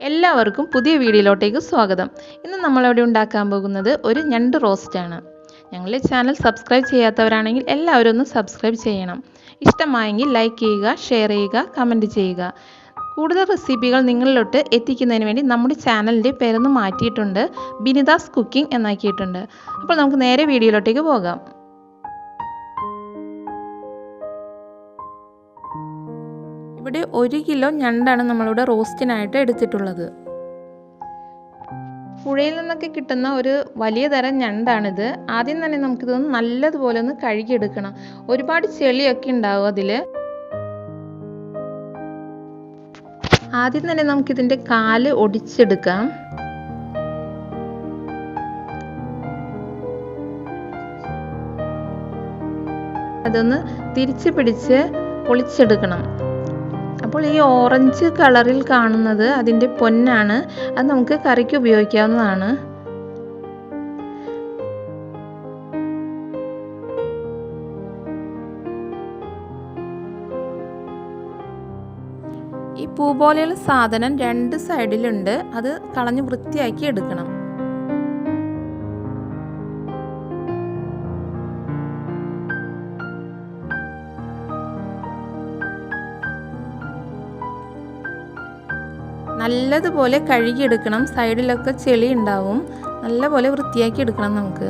എല്ലാവർക്കും പുതിയ വീഡിയോയിലോട്ടേക്ക് സ്വാഗതം. ഇന്ന് നമ്മളിവിടെ ഉണ്ടാക്കാൻ പോകുന്നത് ഒരു ഞണ്ട് റോസ്റ്റാണ്. ഞങ്ങളുടെ ചാനൽ സബ്സ്ക്രൈബ് ചെയ്യാത്തവരാണെങ്കിൽ എല്ലാവരും ഒന്ന് സബ്സ്ക്രൈബ് ചെയ്യണം. ഇഷ്ടമായെങ്കിൽ ലൈക്ക് ചെയ്യുക, ഷെയർ ചെയ്യുക, കമൻറ്റ് ചെയ്യുക. കൂടുതൽ റെസിപ്പികൾ നിങ്ങളിലോട്ട് എത്തിക്കുന്നതിന് വേണ്ടി നമ്മുടെ ചാനലിൻ്റെ പേരൊന്ന് മാറ്റിയിട്ടുണ്ട്. ബിനിതാസ് കുക്കിംഗ് എന്നാക്കിയിട്ടുണ്ട്. അപ്പോൾ നമുക്ക് നേരെ വീഡിയോയിലോട്ടേക്ക് പോകാം. ഇവിടെ 1 കിലോ ഞണ്ടാണ് നമ്മളിവിടെ റോസ്റ്റിനായിട്ട് എടുത്തിട്ടുള്ളത്. പുഴയിൽ നിന്നൊക്കെ കിട്ടുന്ന ഒരു വലിയ തരം ഞണ്ടാണിത്. ആദ്യം തന്നെ നമുക്കിതൊന്ന് നല്ലതുപോലെ ഒന്ന് കഴുകിയെടുക്കണം. ഒരുപാട് ചെളിയൊക്കെ ഉണ്ടാവും അതിൽ. ആദ്യം തന്നെ നമുക്കിതിൻ്റെ കാല് ഒടിച്ചെടുക്കാം. അതൊന്ന് തിരിച്ച് പിടിച്ച് പൊളിച്ചെടുക്കണം. അപ്പോൾ ഈ ഓറഞ്ച് കളറിൽ കാണുന്നത് അതിൻ്റെ പൊന്നാണ്. അത് നമുക്ക് കറിക്ക് ഉപയോഗിക്കാവുന്നതാണ്. ഈ പൂ പോലെയുള്ള സാധനം 2 സൈഡിലുണ്ട്. അത് കളഞ്ഞ് വൃത്തിയാക്കി എടുക്കണം. നല്ലതുപോലെ കഴുകിയെടുക്കണം. സൈഡിലൊക്കെ ചെളി ഉണ്ടാവും. നല്ലപോലെ വൃത്തിയാക്കി എടുക്കണം നമുക്ക്.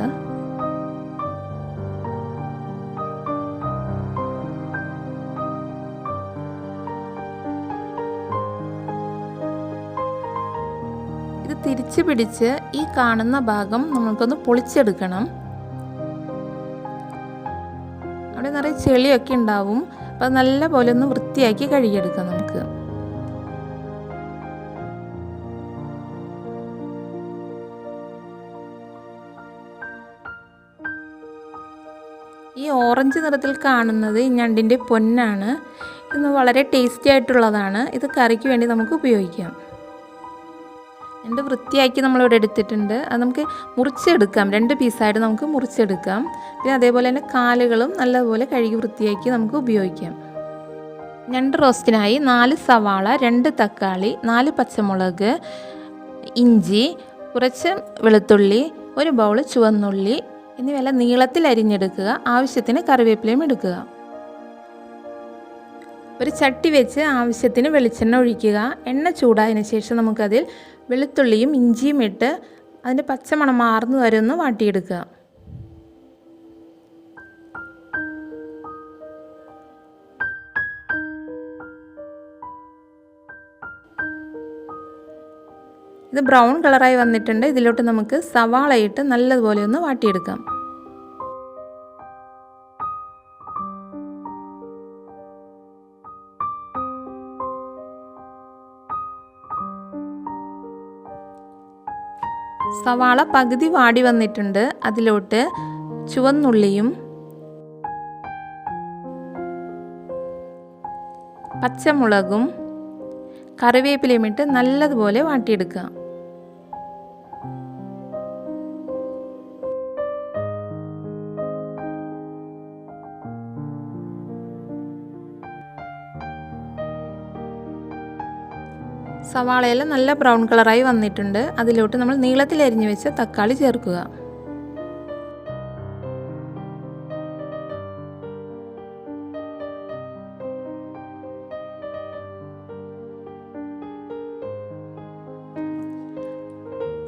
ഇത് തിരിച്ച് പിടിച്ച് ഈ കാണുന്ന ഭാഗം നമുക്കൊന്ന് പൊളിച്ചെടുക്കണം. അവിടെ നിറയെ ചെളിയൊക്കെ ഉണ്ടാവും. അപ്പോൾ നല്ലപോലെ ഒന്ന് വൃത്തിയാക്കി കഴുകിയെടുക്കാം നമുക്ക്. ഈ ഓറഞ്ച് നിറത്തിൽ കാണുന്നത് ഈ ഞണ്ടിൻ്റെ പൊന്നാണ്. ഇത് വളരെ ടേസ്റ്റി ആയിട്ടുള്ളതാണ്. ഇത് കറിക്ക് വേണ്ടി നമുക്ക് ഉപയോഗിക്കാം. ഞണ്ട് വൃത്തിയാക്കി നമ്മളിവിടെ എടുത്തിട്ടുണ്ട്. അത് നമുക്ക് മുറിച്ചെടുക്കാം. 2 പീസായിട്ട് നമുക്ക് മുറിച്ചെടുക്കാം. പിന്നെ അതേപോലെ തന്നെ കാലുകളും നല്ലപോലെ കഴുകി വൃത്തിയാക്കി നമുക്ക് ഉപയോഗിക്കാം. ഞണ്ട് റോസ്റ്റിനായി 4 സവാള, 2 തക്കാളി, 4 പച്ചമുളക്, ഇഞ്ചി, കുറച്ച് വെളുത്തുള്ളി, 1 ബൗൾ ചുവന്നുള്ളി എന്നിവയെല്ലാം നീളത്തിൽ അരിഞ്ഞെടുക്കുക. ആവശ്യത്തിന് കറിവേപ്പിലയും എടുക്കുക. ഒരു ചട്ടി വെച്ച് ആവശ്യത്തിന് വെളിച്ചെണ്ണ ഒഴിക്കുക. എണ്ണ ചൂടായതിനു ശേഷം നമുക്കതിൽ വെളുത്തുള്ളിയും ഇഞ്ചിയും ഇട്ട് അതിൻ്റെ പച്ചമണം മാറുന്നു വരെ ഒന്ന് വാട്ടിയെടുക്കുക. ഇത് ബ്രൗൺ കളറായി വന്നിട്ടുണ്ട്. ഇതിലോട്ട് നമുക്ക് സവാള ഇട്ട് നല്ലതുപോലെ ഒന്ന് വാട്ടിയെടുക്കാം. സവാള പകുതി വാടി വന്നിട്ടുണ്ട്. അതിലോട്ട് ചുവന്നുള്ളിയും പച്ചമുളകും കറിവേപ്പിലയും ഇട്ട് നല്ലതുപോലെ വാട്ടിയെടുക്കുക. സവാളയെല്ലാം നല്ല ബ്രൗൺ കളറായി വന്നിട്ടുണ്ട്. അതിലോട്ട് നമ്മൾ നീളത്തിൽ അരിഞ്ഞു വെച്ച തക്കാളി ചേർക്കുക.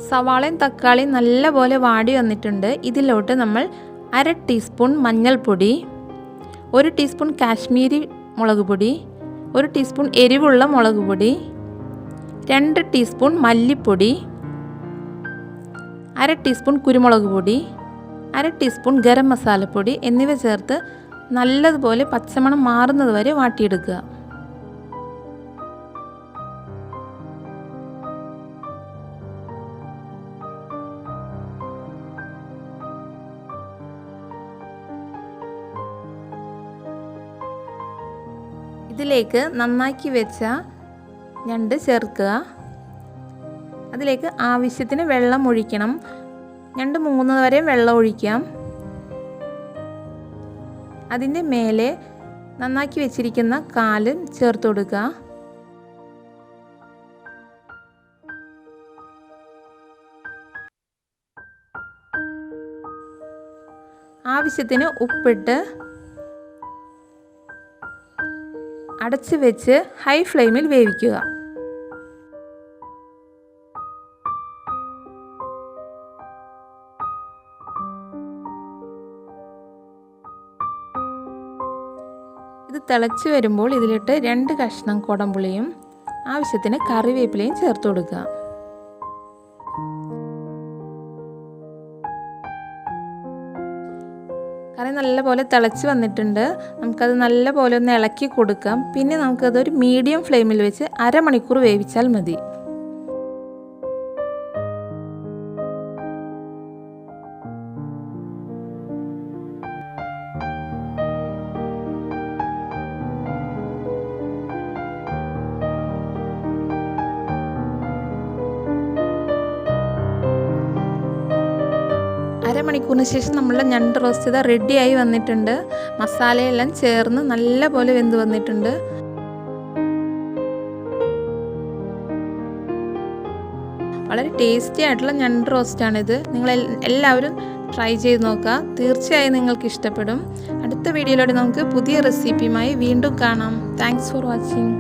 സവാളയും തക്കാളിയും നല്ലപോലെ വാടി വന്നിട്ടുണ്ട്. ഇതിലോട്ട് നമ്മൾ 1/2 ടീസ്പൂൺ മഞ്ഞൾപ്പൊടി, 1 ടീസ്പൂൺ കാശ്മീരി മുളക് പൊടി, 1 ടീസ്പൂൺ എരിവുള്ള മുളക് പൊടി, 2 ടീസ്പൂൺ മല്ലിപ്പൊടി, 1/2 ടീസ്പൂൺ കുരുമുളക് പൊടി, 1/2 ടീസ്പൂൺ ഗരം മസാലപ്പൊടി എന്നിവ ചേർത്ത് നല്ലതുപോലെ പച്ചമണം മാറുന്നത് വരെ വാട്ടിയെടുക്കുക. ഇതിലേക്ക് നന്നാക്കി വെച്ച ഞണ്ട് ചേർക്കുക. അതിലേക്ക് ആവശ്യത്തിന് വെള്ളം ഒഴിക്കണം. ഞണ്ട് മുങ്ങുന്നത് വരെ വെള്ളം ഒഴിക്കാം. അതിൻ്റെ മേലെ നന്നാക്കി വെച്ചിരിക്കുന്ന കാല് ചേർത്ത് കൊടുക്കുക. ആവശ്യത്തിന് ഉപ്പിട്ട് അടച്ച് വെച്ച് ഹൈ ഫ്ലെയിമിൽ വേവിക്കുക. ഇത് തിളച്ച് വരുമ്പോൾ ഇതിലിട്ട് 2 കഷ്ണം കുടംപുളിയും ആവശ്യത്തിന് കറിവേപ്പിലയും ചേർത്ത് കൊടുക്കുക. കറി നല്ലപോലെ തിളച്ച് വന്നിട്ടുണ്ട്. നമുക്കത് നല്ലപോലെ ഒന്ന് ഇളക്കി കൊടുക്കാം. പിന്നെ നമുക്കതൊരു മീഡിയം ഫ്ലെയിമിൽ വെച്ച് അരമണിക്കൂർ വേവിച്ചാൽ മതി. അരമണിക്കൂറിന് ശേഷം നമ്മളുടെ ഞണ്ട് റോസ്റ്റ് ചെയ്ത റെഡിയായി വന്നിട്ടുണ്ട്. മസാലയെല്ലാം ചേർന്ന് നല്ലപോലെ വെന്ത് വന്നിട്ടുണ്ട്. വളരെ ടേസ്റ്റി ആയിട്ടുള്ള ഞണ്ട് റോസ്റ്റാണിത്. നിങ്ങൾ എല്ലാവരും ട്രൈ ചെയ്ത് നോക്കുക. തീർച്ചയായും നിങ്ങൾക്ക് ഇഷ്ടപ്പെടും. അടുത്ത വീഡിയോയിലൂടെ നമുക്ക് പുതിയ റെസിപ്പിയുമായി വീണ്ടും കാണാം. Thanks for watching.